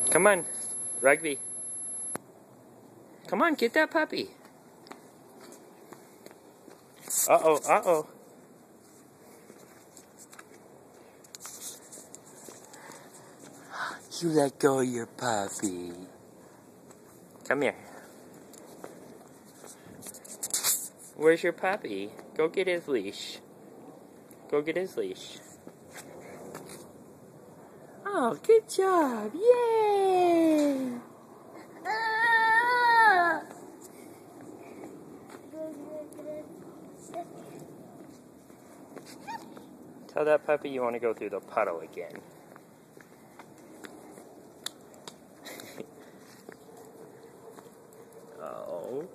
Come on, Rugby. Come on, get that puppy. Uh-oh, uh-oh. You let go of your puppy. Come here. Where's your puppy? Go get his leash. Go get his leash. Oh, good job. Yay! Tell that puppy you want to go through the puddle again. Oh.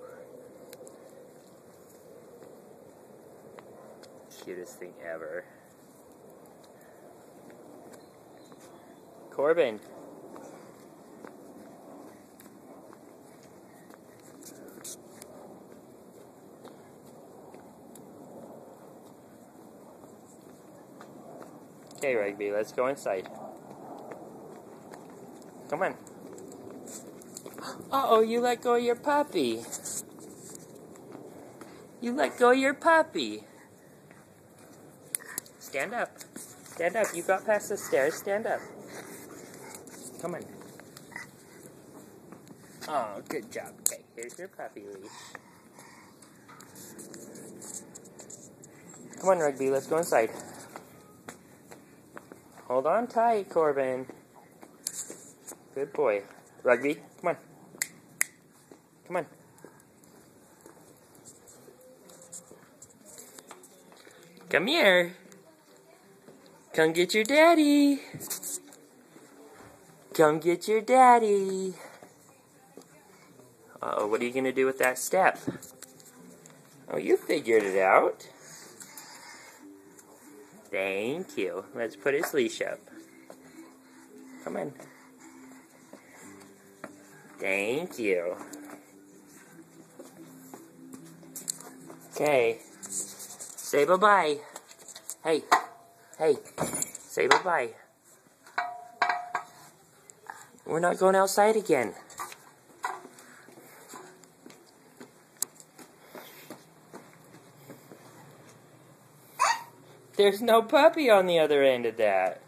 Cutest thing ever. Corbin. Okay, Rugby, let's go inside. Come on. Uh-oh, you let go of your puppy. You let go of your puppy. Stand up. Stand up. You got past the stairs. Stand up. Come on. Oh, good job. Okay, here's your puppy leash. Come on, Rugby, let's go inside. Hold on tight, Corbin. Good boy. Rugby, come on. Come on. Come here. Come get your daddy. Come get your daddy. Uh-oh, what are you going to do with that step? Oh, you figured it out. Thank you. Let's put his leash up. Come on. Thank you. Okay. Say bye-bye. Hey. Hey. Say bye-bye. We're not going outside again. There's no puppy on the other end of that.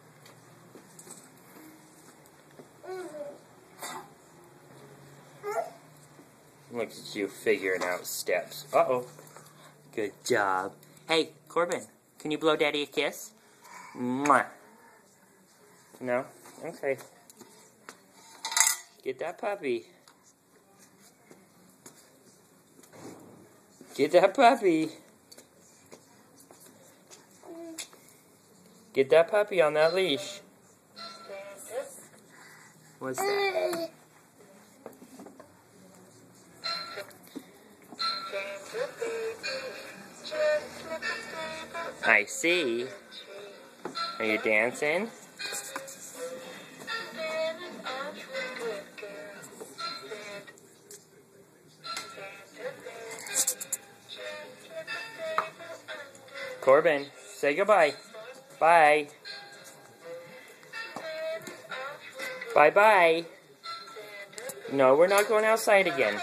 Look at you figuring out steps. Uh-oh. Good job. Hey, Corbin, can you blow Daddy a kiss? Mwah. No? Okay. Get that puppy. Get that puppy. Get that puppy on that leash. What's that? I see. Are you dancing? Corbin, say goodbye. Bye. Bye-bye. No, we're not going outside again.